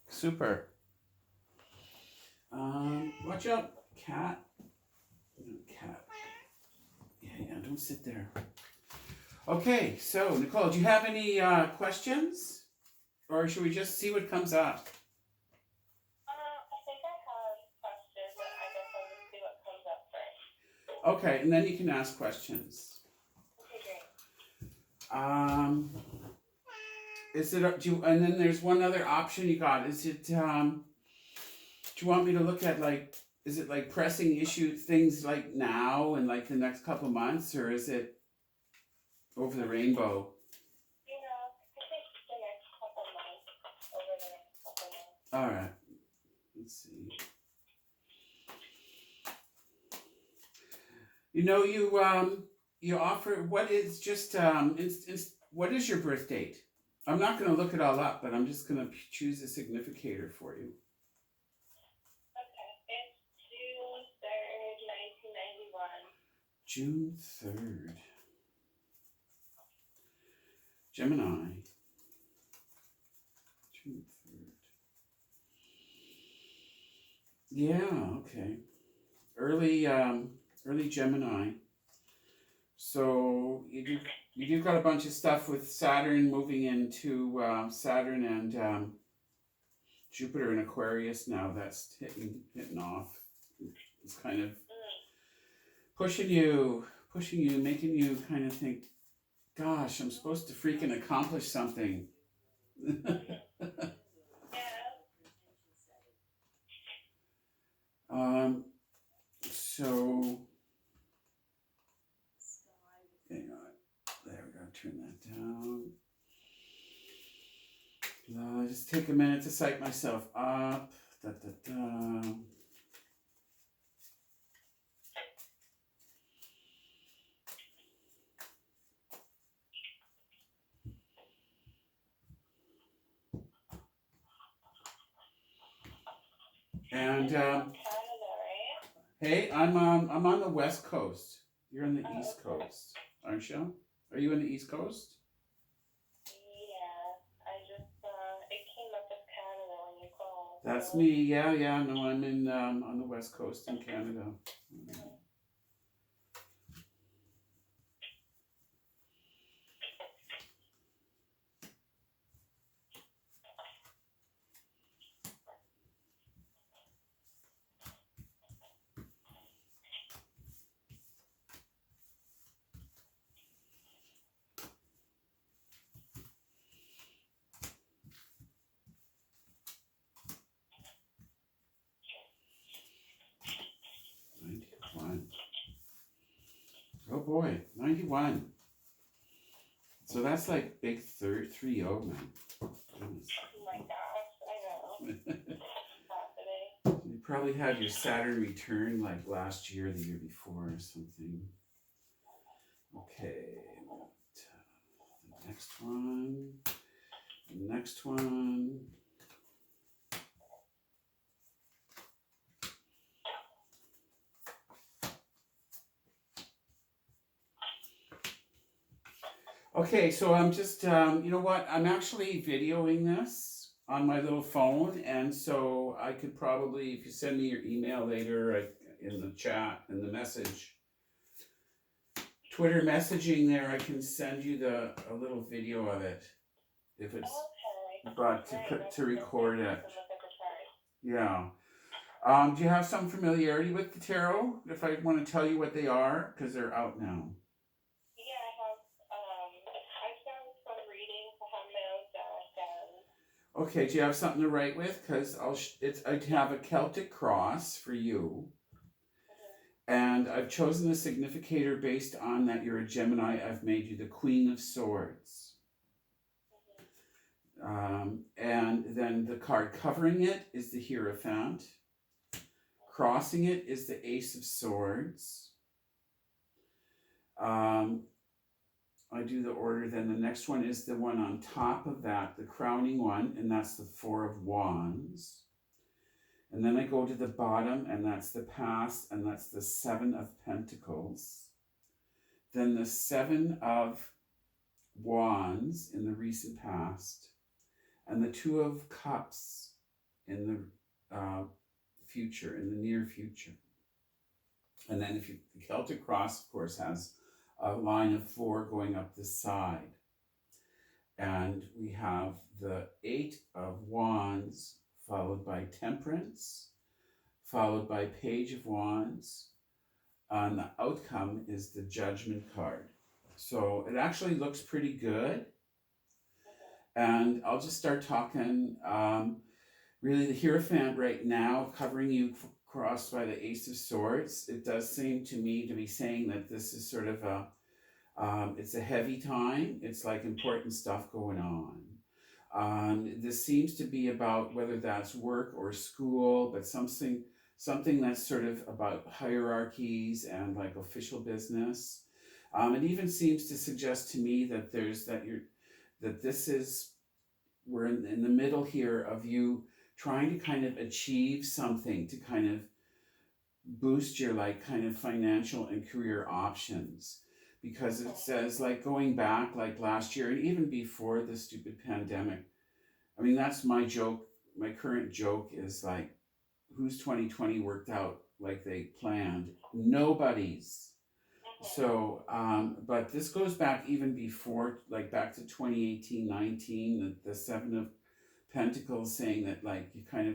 Super. Watch out, cat. No, cat. Yeah, don't sit there. Okay, so Nicole, do you have any questions? Or should we just see what comes up? I think I have questions, but I guess I'll just see what comes up first. Okay, and then you can ask questions. Okay, great. Um, is it? And then there's one other option you got. Is it? Do you want me to look at like? Is it like pressing issue things like now and like the next couple months, or is it over the rainbow? I think the next couple months, over the next couple months. All right. Let's see. You offer what is just what is your birth date? I'm not going to look it all up, but I'm just going to choose a significator for you. Okay, it's June 3rd, 1991. June 3rd. Gemini. June 3rd. Yeah, okay. Early Gemini. So you do got a bunch of stuff with Saturn moving into Saturn and Jupiter in Aquarius now. That's hitting off. It's kind of pushing you, making you kind of think, "Gosh, I'm supposed to freaking accomplish something." Yeah. So hang on. There we go. Turn that down. Just take a minute to psych myself up. Da, da, da. And Canada, right? hey, I'm on the West Coast. You're on the East Okay. Coast, aren't you? Are you on the East Coast? Yeah, I just, it came up as Canada when you called, That's so. me. Yeah. No, I'm in on the West Coast in Canada. Oh boy, 91. So that's like big 3-0, man. Goodness. Oh my gosh, I know. Fascinating. You probably had your Saturn return like last year, or the year before, or something. Okay, the next one. The next one. Okay, so I'm just, you know what? I'm actually videoing this on my little phone, and so I could probably, if you send me your email later in the chat, in the message, Twitter messaging there, I can send you a little video of it if it's Okay. but Great. to record it. To look at the chart. Yeah. Do you have some familiarity with the tarot? If I want to tell you what they are, because they're out now. Yeah, I've done some readings. I have my own deck and. Okay, do you have something to write with? Because I have a Celtic cross for you, and I've chosen the significator based on that you're a Gemini. I've made you the Queen of Swords. And then the card covering it is the Hierophant. Crossing it is the Ace of Swords. I do the order, then the next one is the one on top of that, the crowning one, and that's the Four of Wands. And then I go to the bottom, and that's the past, and that's the Seven of Pentacles. Then the Seven of Wands in the recent past, and the Two of Cups in the future, in the near future. And then the Celtic cross, of course, has a line of 4 going up the side. And we have the 8 of Wands, followed by Temperance, followed by Page of Wands. And the outcome is the Judgment card. So it actually looks pretty good. And I'll just start talking. Really, the Hierophant right now, covering you crossed by the Ace of Swords. It does seem to me to be saying that this is sort of it's a heavy time. It's like important stuff going on. This seems to be about whether that's work or school, but something that's sort of about hierarchies and like official business. It even seems to suggest to me that we're in the middle here of you trying to kind of achieve something to kind of boost your like kind of financial and career options, because it says like going back like last year and even before the stupid pandemic. I mean, that's my joke. My current joke is like, whose 2020 worked out like they planned? Nobody's. So, but this goes back even before, like back to 2018, 19, the 7 of Pentacles, saying that like you kind of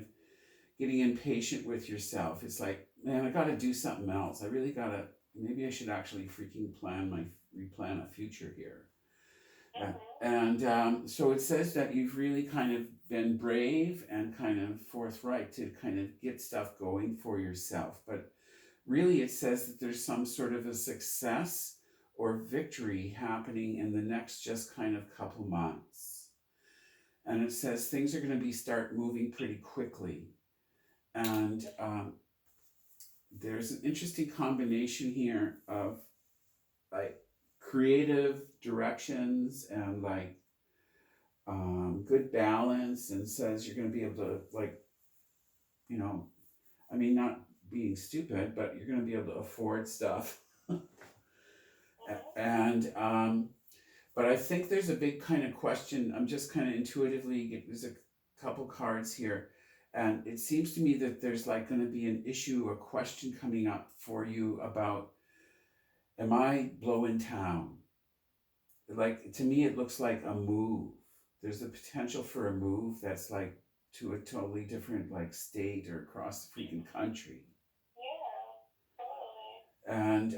getting impatient with yourself. It's like, man, I got to do something else. I really got to, maybe I should actually freaking replan a future here. And so it says that you've really kind of been brave and kind of forthright to kind of get stuff going for yourself. But really it says that there's some sort of a success or victory happening in the next just kind of couple months. And it says things are going to start moving pretty quickly. And there's an interesting combination here of like creative directions and like good balance, and says you're going to be able to like, you know, I mean, not being stupid, but you're going to be able to afford stuff. And but I think there's a big kind of question. I'm just kind of intuitively, there's a couple cards here, and it seems to me that there's like going to be an issue, a question coming up for you about, am I blowing town? Like, to me, it looks like a move. There's the potential for a move that's like to a totally different like state or across the freaking country. And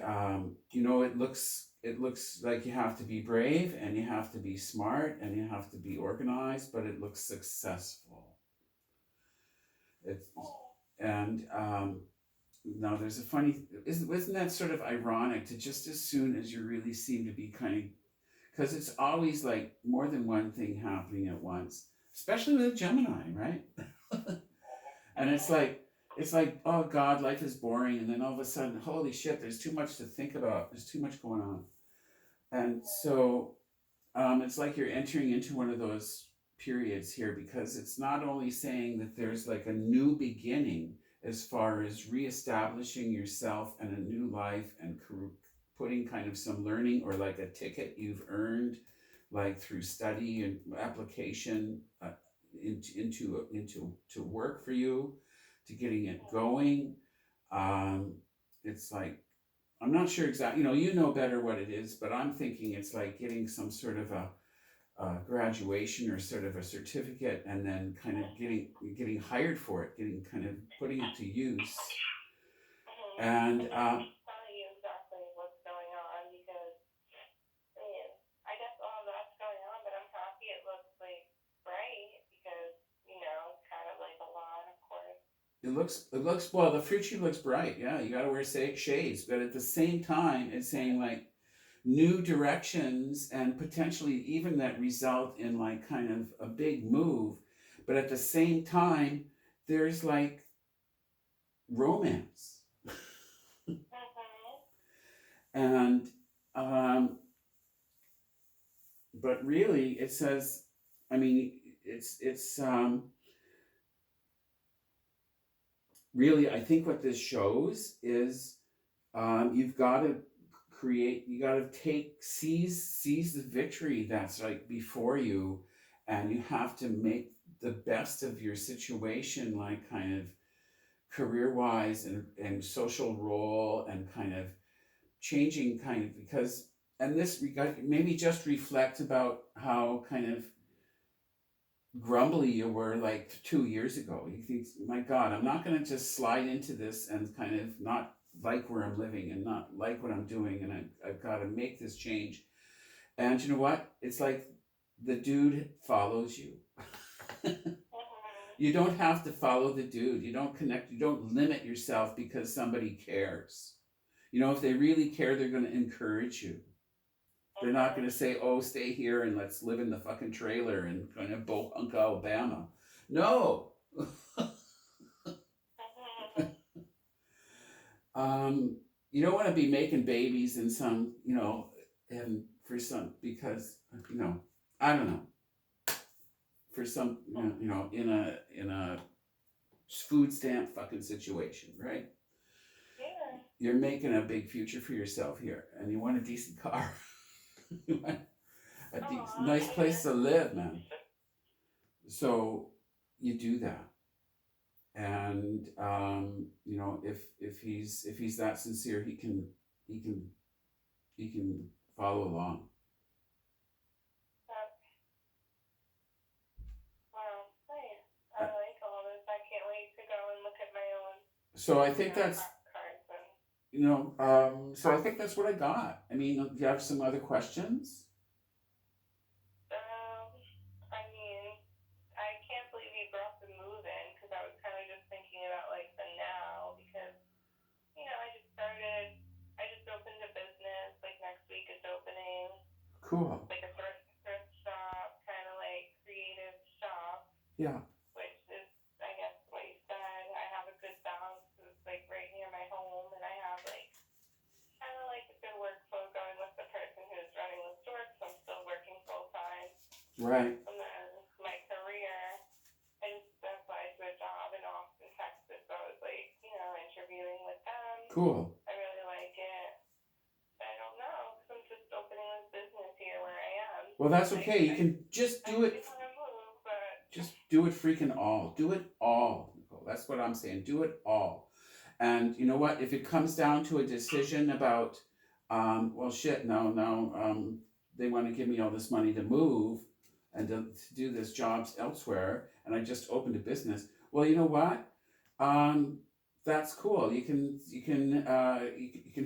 you know, it looks like you have to be brave and you have to be smart and you have to be organized, but it looks successful. Now there's a funny, isn't that sort of ironic to just as soon as you really seem to be kind of, because it's always like more than one thing happening at once, especially with Gemini, right? And it's like, oh God, life is boring. And then all of a sudden, holy shit, there's too much to think about. There's too much going on. And so it's like you're entering into one of those periods here, because it's not only saying that there's like a new beginning as far as reestablishing yourself and a new life and putting kind of some learning or like a ticket you've earned, like through study and application into work for you, to getting it going. It's like, I'm not sure exactly, you know better what it is, but I'm thinking it's like getting some sort of a graduation or sort of a certificate, and then kind of getting hired for it, putting it to use. And tell you exactly what's going on, because I mean, I guess all that's going on, but I'm happy it looks like bright, because it's kind of like a lot, of course. It looks well, the future looks bright. Yeah, you got to wear shades, but at the same time, it's saying like new directions and potentially even that result in like kind of a big move. But at the same time, there's like romance. And but really it says, I mean, it's really, I think what this shows is you've got to seize the victory that's like before you, and you have to the best of your situation, like kind of career wise and social role and kind of changing kind of because and this maybe just reflect about how kind of grumbly you were like 2 years ago. You think, my God, I'm not going to just slide into this and kind of not like where I'm living and not like what I'm doing, and I've got to make this change. And you know what? It's like the dude follows you. You don't have to follow the dude. You don't connect. You don't limit yourself because somebody cares. You know, if they really care, they're going to encourage you. They're not going to say, oh, stay here and let's live in the fucking trailer in kind of Bohunka, Alabama. No. You don't want to be making babies in some, you know, and for some, because, you know, I don't know. For some, you know, in a food stamp fucking situation, right? Yeah. You're making a big future for yourself here, and you want a decent car. You want a nice place to live, man. So you do that, and you know, if he's that sincere, he can follow along. Wow, nice. I like all this. I can't wait to go and look at my own. So I think that's, cards and. you know, so I think that's what I got. I mean, do you have some other questions? I mean, I can't believe you brought the move in because I was kind of just thinking about like the now because I just opened a business. Like next week it's opening. Cool. Like a thrift shop, kind of like creative shop. Yeah. Which is, I guess, what you said. I have a good balance because it's like right near my home, and I have like kind of like a good workflow going with the person who's running the store because I'm still working full time. Right. And then my career, I just applied to a job in Austin, Texas. So I was like, interviewing with them. Cool. I really like it. I don't know because I'm just opening this business here where I am. Well, that's okay. You can just do it. I want to move, but just do it freaking all. Do it all, Nicole. That's what I'm saying. Do it all. And you know what? If it comes down to a decision about, well, shit, no, they want to give me all this money to move and to do this jobs elsewhere, and I just opened a business. Well, you know what? That's cool. You can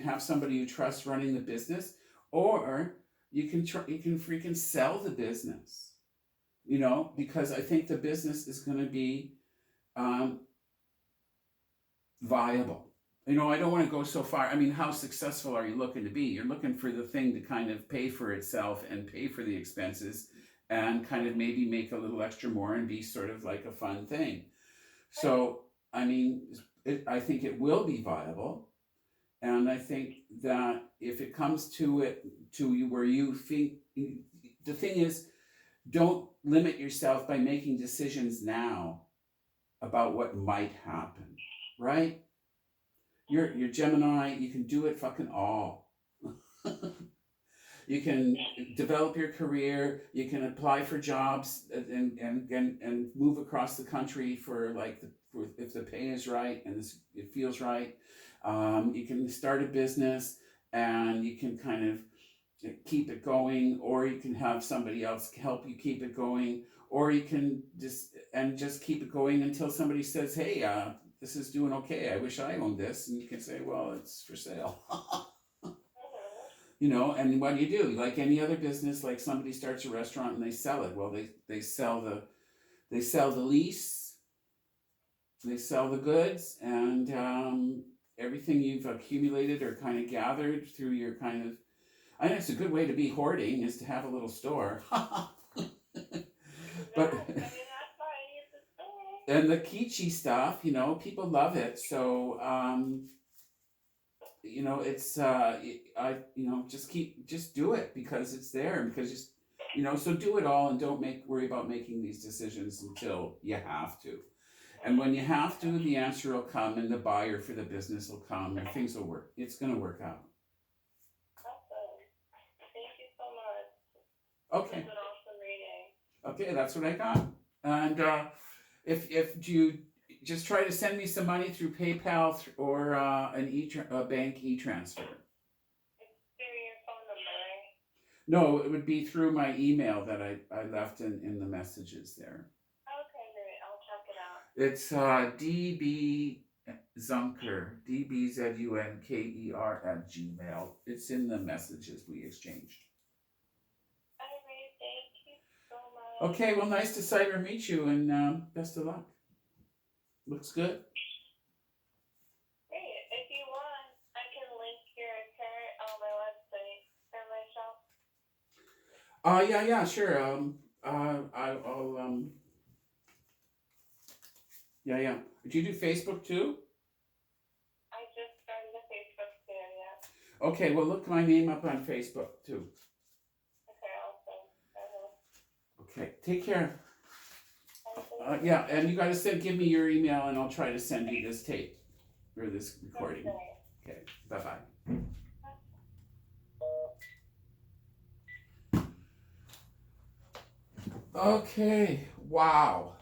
have somebody you trust running the business, or you can freaking sell the business. You know, because I think the business is going to be viable. You know, I don't want to go so far. I mean, how successful are you looking to be? You're looking for the thing to kind of pay for itself and pay for the expenses and kind of maybe make a little extra more and be sort of like a fun thing. So, I mean, I think it will be viable. And I think that if it comes to it, to you where you think, the thing is, don't limit yourself by making decisions now about what might happen, right? You're Gemini, you can do it fucking all. You can develop your career, you can apply for jobs and move across the country for if the pay is right and it feels right. You can start a business and you can kind of keep it going, or you can have somebody else help you keep it going, or you can just keep it going until somebody says, hey, this is doing okay, I wish I owned this, and you can say, well, it's for sale. You know, and what do you do? Like any other business, like somebody starts a restaurant and they sell it. Well, they sell the lease, they sell the goods, and everything you've accumulated or kind of gathered through your kind of, I think it's a good way to be hoarding is to have a little store. But and the kitschy stuff, you know, people love it. So you know, it's just do it because it's there, because so do it all and don't worry about making these decisions until you have to. And when you have to, the answer will come and the buyer for the business will come and things will work. It's going to work out. Awesome. Thank you so much. Okay. This was an awesome reading. Okay, that's what I got. And if you just try to send me some money through PayPal or a bank e-transfer. It's through your phone number, right? No, it would be through my email that I left in the messages there. Okay, great. I'll check it out. It's DB Zunker, DBZUNKER at Gmail. It's in the messages we exchanged. Alright, thank you so much. Okay, well, nice to sight or meet you, and best of luck. Looks good. Great. If you want, I can link your account on my website for my shop. Yeah, sure. I'll yeah. Do you do Facebook too? I just started a Facebook too, yeah. Okay, well, look my name up on Facebook too. Okay, awesome. Okay, take care. Okay. Yeah, and you gotta give me your email, and I'll try to send you this tape or this recording. Okay, bye bye. Okay, wow.